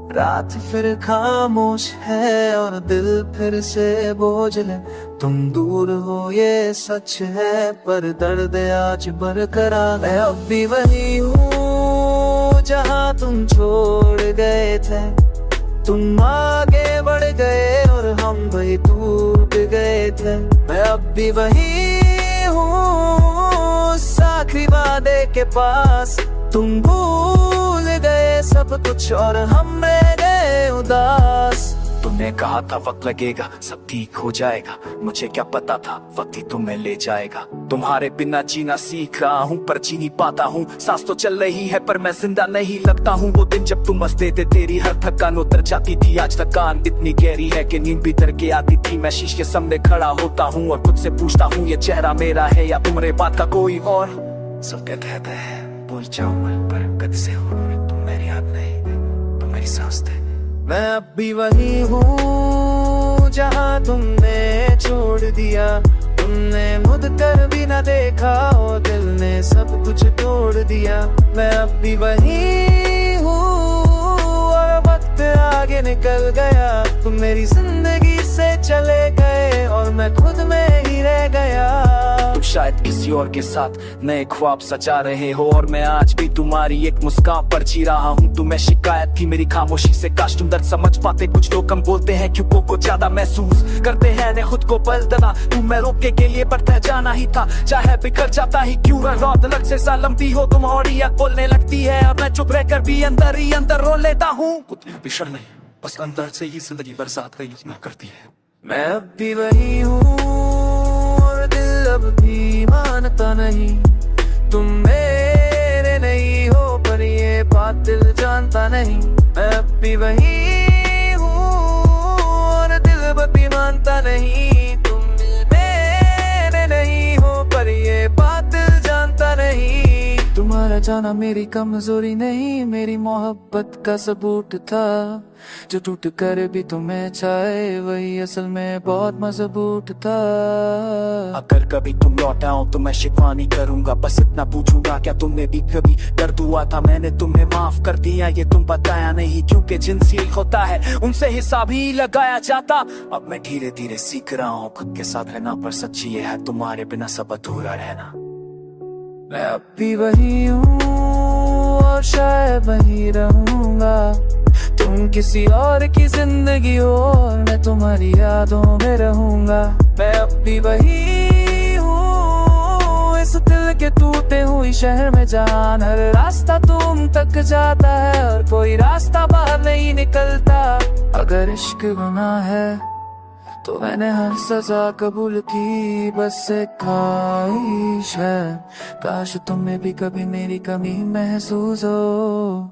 रात फिर खामोश है और दिल फिर से बोझल है। तुम दूर हो ये सच है, पर दर्द आज बरकरार है। अब भी वही हूँ जहाँ तुम छोड़ गए थे। तुम आगे बढ़ गए और हम वही टूट गए थे। मैं अब भी वही हूँ उस आखिरी वादे के पास। तुम भूल गए सब कुछ और हम रह गए उदास। तुमने कहा था वक्त लगेगा सब ठीक हो जाएगा, मुझे क्या पता था वक्त ही तुम्हें ले जाएगा। तुम्हारे बिना जीना सीख रहा हूँ पर जी नहीं पाता हूँ। सांस तो चल रही है पर मैं जिंदा नहीं लगता हूँ। वो दिन जब तुम हंसते थे तेरी हर थकान उतर जाती थी। आज थकान इतनी गहरी है कि नींद भी डर के आती थी। मैं शीश के सामने खड़ा होता हूँ और खुद से पूछता हूँ ये चेहरा मेरा है या तुम्हारे बात का कोई और। सब कहता है भूल जाओ पर कद से हो तुम मेरी याद नहीं, तुम मेरी सांस थे। मैं अब भी वही हूँ जहाँ तुमने छोड़ दिया। तुमने मुड़ कर भी न देखा और दिल ने सब कुछ तोड़ दिया। मैं अब भी वही हूँ और वक्त आगे निकल गया। तुम मेरी जिंदगी से चले गए और मैं खुद में ही रह गया। तुम शायद किसी और के साथ नए ख्वाब सजा रहे हो और मैं आज भी तुम्हारी एक मुस्कान पर जी रहा हूँ। तुम्हें शिकायत थी मेरी खामोशी से, काश तुम दर्द समझ पाते। कुछ लोग कम बोलते हैं क्यों को ज्यादा महसूस करते हैं ने खुद को बलदना। तुम मैं रोके के लिए बढ़ता जाना ही था, चाहे बिखर जाता ही क्यों। रात अलग से सालम भी हो तुम्हारी आँख बोलने लगती है और मैं चुप रहकर भी अंदर ही अंदर रो लेता हूँ। बिछड़ नहीं बस अंदर से ही जिंदगी बरसात का योजना करती है। मैं अब भी वही हूँ और दिल अब भी मानता नहीं। तुम मेरे नहीं हो पर ये बात दिल जानता नहीं। मैं अब भी वही हूँ और दिल अब भी मानता नहीं। तुम मेरे नहीं हो पर ये बात दिल जानता नहीं। तुम्हारा जाना मेरी कमजोरी नहीं, मेरी मोहब्बत का सबूत था। जो टूट कर भी तुम्हें चाहे वही असल में बहुत मजबूत था। अगर कभी तुम लौट आओ तो मैं शिकवा नहीं करूंगा, बस इतना पूछूंगा क्या तुमने भी कभी दर्द हुआ था। मैंने तुम्हें माफ कर दिया ये तुम बताया नहीं, क्योंकि जिनसी होता है उनसे हिसाब ही लगाया जाता। अब मैं धीरे धीरे सीख रहा हूँ खुद के साथ रहना, पर सच्ची ये है तुम्हारे बिना सब अधूरा रहना। मैं अब भी वही हूँ और शायद वही रहूंगा। तुम किसी और की जिंदगी हो और मैं तुम्हारी यादों में रहूंगा। मैं अब भी वही हूँ इस दिल के टूटे हुए शहर में, जहाँ हर रास्ता तुम तक जाता है और कोई रास्ता बाहर नहीं निकलता। अगर इश्क गुनाह है तो मैंने हर सजा कबूल की, बस एक ख्वाहिश है काश तुम्हें भी कभी मेरी कमी महसूस हो।